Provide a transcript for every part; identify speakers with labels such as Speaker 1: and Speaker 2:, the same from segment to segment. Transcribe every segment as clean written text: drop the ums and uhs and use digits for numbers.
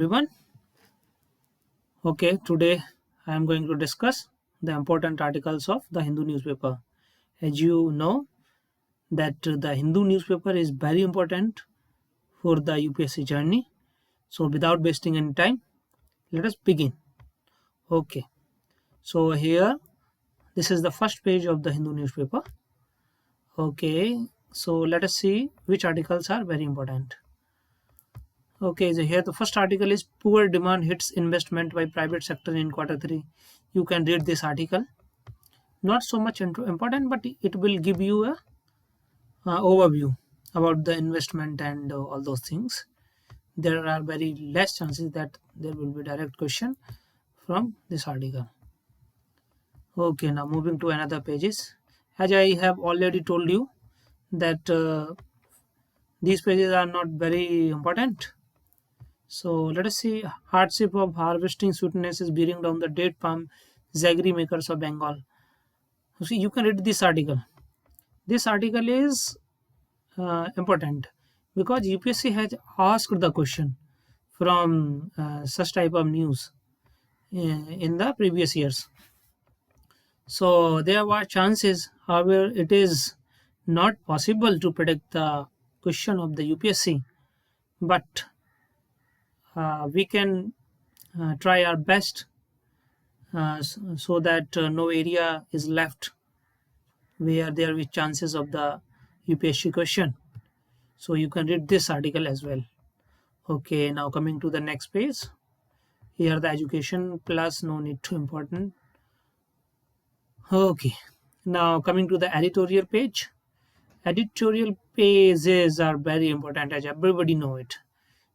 Speaker 1: Everyone. Okay, today I am going to discuss the important articles of the Hindu newspaper. As you know, that the Hindu newspaper is very important for the UPSC journey. So, without wasting any time, let us begin. Okay, so here this is the first page of the Hindu newspaper. Okay, so let us see which articles are very important. Okay, so here the first article is poor demand hits investment by private sector in quarter 3. You can read this article. Not so much important, but it will give you a overview about the investment and all those things. There are very less chances that there will be direct question from this article. Okay, now moving to another pages. As I have already told you that these pages are not very important. So let us see hardship of harvesting sweetness is bearing down the date palm jaggery makers of Bengal. So you can read this article. This article is important because UPSC has asked the question from such type of news in the previous years. So there were chances, however, it is not possible to predict the question of the UPSC, but we can try our best so that no area is left where there is chances of the UPSC question. So you can read this article as well. Okay, now coming to the next page. Here the education plus no need to important. Okay, now coming to the editorial page. Editorial pages are very important as everybody know it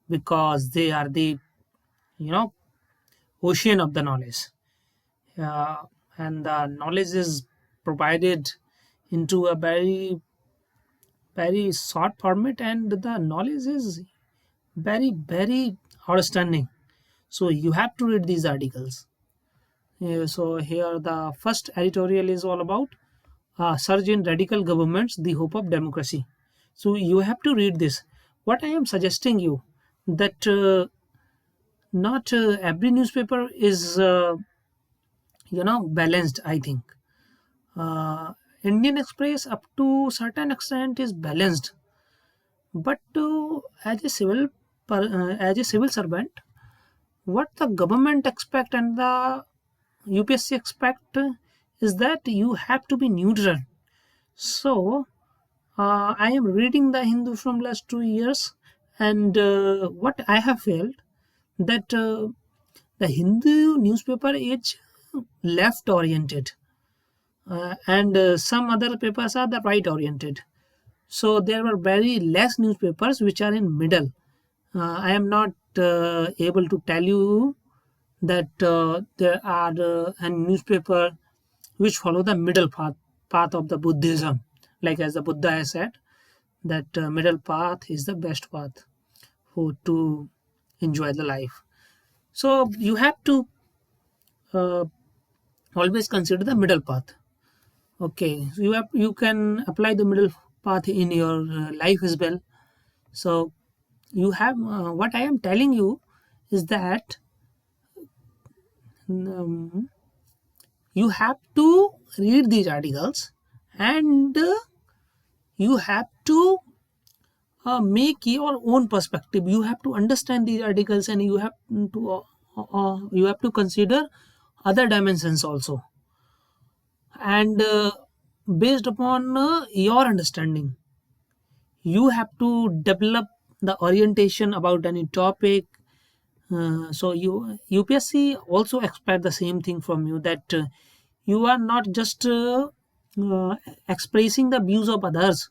Speaker 1: because they are the you know ocean of the knowledge, and the knowledge is provided into a very short format, and the knowledge is very outstanding. So you have to read these articles. So here the first editorial is all about surge in radical governments, the hope of democracy. So you have to read this. What I am suggesting you that not every newspaper is balanced. I think Indian Express up to certain extent is balanced, but as a civil servant, what the government expect and the UPSC expect is that you have to be neutral. So I am reading the Hindu from last 2 years, and what I have felt that the Hindu newspaper is left oriented, and some other papers are the right oriented. So there were very less newspapers which are in middle. I am not able to tell you that there are a newspaper which follow the middle path of the Buddhism, like as the Buddha has said that middle path is the best path for to enjoy the life. So you have to uh, always consider the middle path. Okay, so you can apply the middle path in your life as well. So you have what I am telling you is that um, you have to read these articles, and you have to make your own perspective. You have to understand these articles, and you have to consider other dimensions also, and based upon your understanding, you have to develop the orientation about any topic. So UPSC also expect the same thing from you, that you are not just expressing the views of others.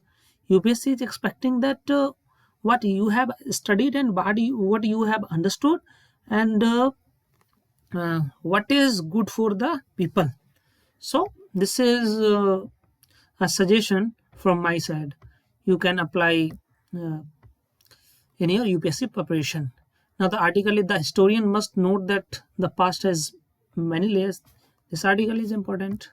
Speaker 1: UPSC is expecting that what you have studied and what you have understood, and what is good for the people. So this is a suggestion from my side. You can apply uh, in your UPSC preparation. Now the article is the historian must note that the past has many layers. This article is important.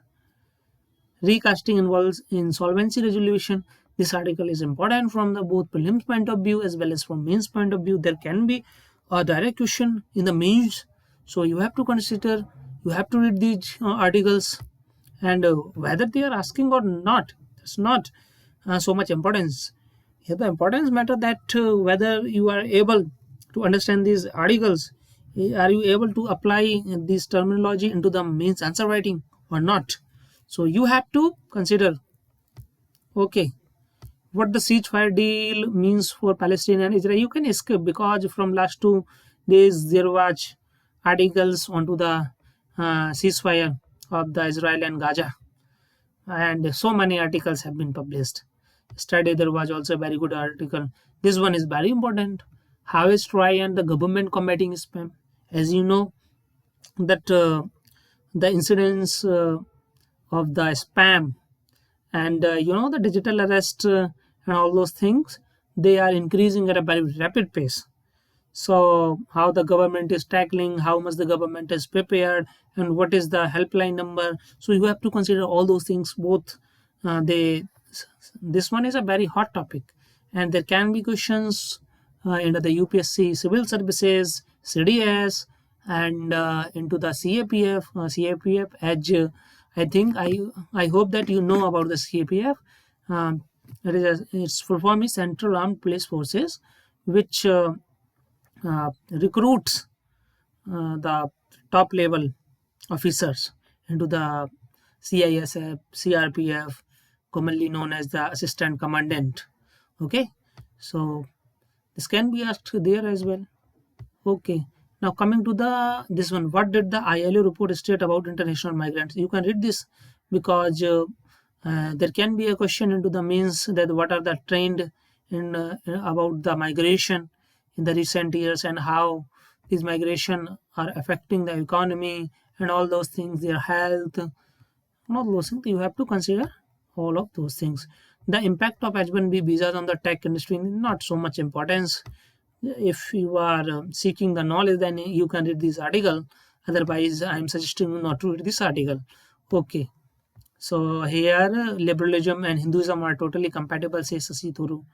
Speaker 1: Recasting involves insolvency resolution. This article is important from the both prelims point of view as well as from mains point of view. There can be a direct question in the mains. So you have to consider, you have to read these articles, and whether they are asking or not, that's not so much importance. Here the importance matter that whether you are able to understand these articles, are you able to apply this terminology into the mains answer writing or not. So you have to consider, okay, what the ceasefire deal means for Palestine and Israel. You can escape because from last 2 days there was articles onto the ceasefire of the Israel and Gaza, and so many articles have been published. Yesterday there was also a very good article. This one is very important. How is Troy and the government combating spam? As you know that the incidents of the spam and the digital arrest and all those things, they are increasing at a very rapid pace. So how the government is tackling, how much the government is prepared, and what is the helpline number. So you have to consider all those things. Both they this one is a very hot topic, and there can be questions into the UPSC civil services, CDS, and into the CAPF. CAPF, as I think I hope that you know about the CAPF. That is its full form is Central Armed Police Forces, which recruits the top level officers into the CISF, CRPF, commonly known as the assistant commandant. Okay, so this can be asked there as well. Okay, now coming to the this one, what did the ILO report state about international migrants? You can read this because there can be a question into the means that what are the trend in about the migration in the recent years and how these migration are affecting the economy and all those things, their health, and all those things. You have to consider all of those things. The impact of H-1B visas on the tech industry, not so much importance. If you are seeking the knowledge, then you can read this article. Otherwise, I am suggesting you not to read this article. Okay. So here, liberalism and Hinduism are totally compatible, says Sasi Thuru.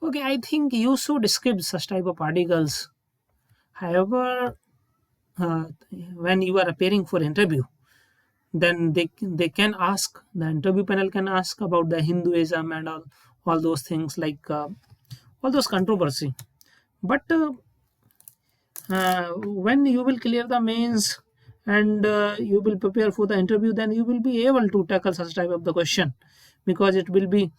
Speaker 1: Okay, I think you should skip such type of articles. However, uh, when you are appearing for interview, then they can ask, the interview panel can ask about the Hinduism and all those things, like all those controversy. But when you will clear the mains and you will prepare for the interview, then you will be able to tackle such type of the question, because it will be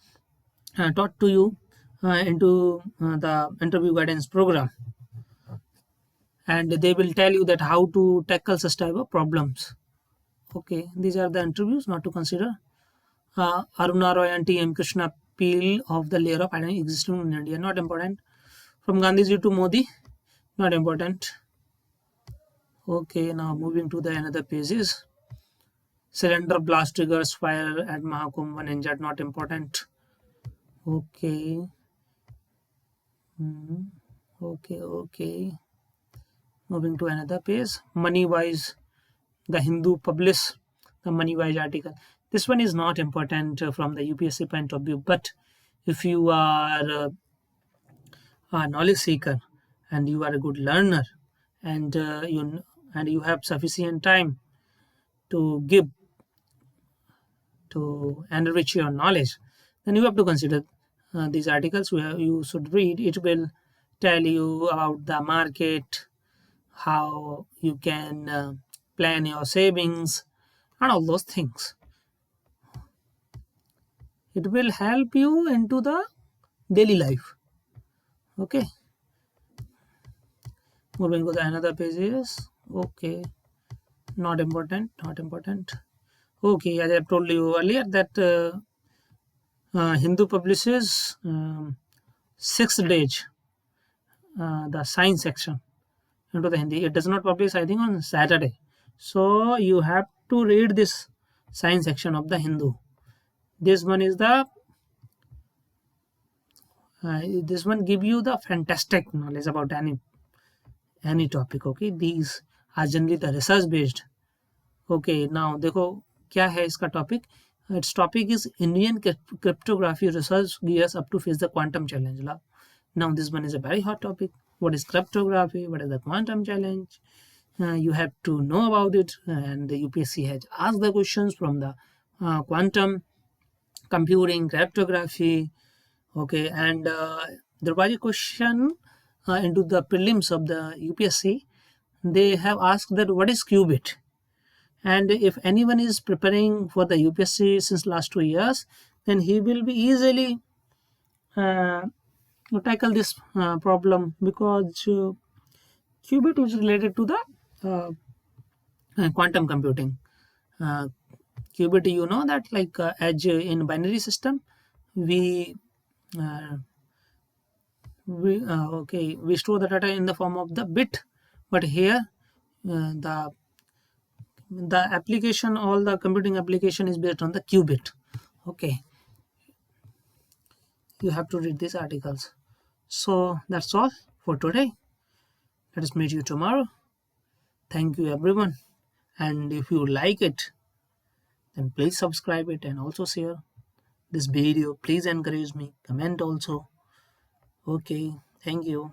Speaker 1: taught to you into the interview guidance program, and they will tell you that how to tackle such type of problems. Okay, these are the interviews not to consider. Aruna Roy and T.M. Krishna peel of the layer of identity existing in India, not important. From Gandhiji to Modi, not important. Okay, now moving to the another pages. Cylinder blast triggers fire at Mahakumbh, one injured, not important. Okay. Okay. Moving to another page. Money wise, the Hindu publish the money wise article. This one is not important from the UPSC point of view, but if you are a knowledge seeker and you are a good learner, and you have sufficient time to give to enrich your knowledge, then you have to consider these articles. You should read. It will tell you about the market, how you can plan your savings, and all those things. It will help you into the daily life. Okay. Moving to the another pages. Okay. Not important. Okay, as I told you earlier that Hindu publishes 6 days the science section into the Hindi. It does not publish, I think, on Saturday. So you have to read this science section of the Hindu. This one is the this one give you the fantastic knowledge about any topic. Okay, these are generally the research based. Okay, now देखो क्या है इसका topic. Its topic is Indian cryptography research gears up to face the quantum challenge. Now this one is a very hot topic. what is cryptography, what is the quantum challenge. You have to know about it, and the UPSC has asked the questions from the quantum computing, cryptography. Okay, and there was a question into the prelims of the UPSC. They have asked that what is qubit, and if anyone is preparing for the UPSC since last 2 years, then he will be easily uh, tackle this problem, because qubit is related to the uh, quantum computing. uh, Qubit, you know that, like, as in binary system, we uh, we store the data in the form of the bit, but here the application, all the computing application is based on the qubit. Okay, you have to read these articles. So that's all for today. Let us meet you tomorrow. Thank you, everyone, and if you like it, then please subscribe it and also share this video. Please encourage me, comment also. Okay, thank you.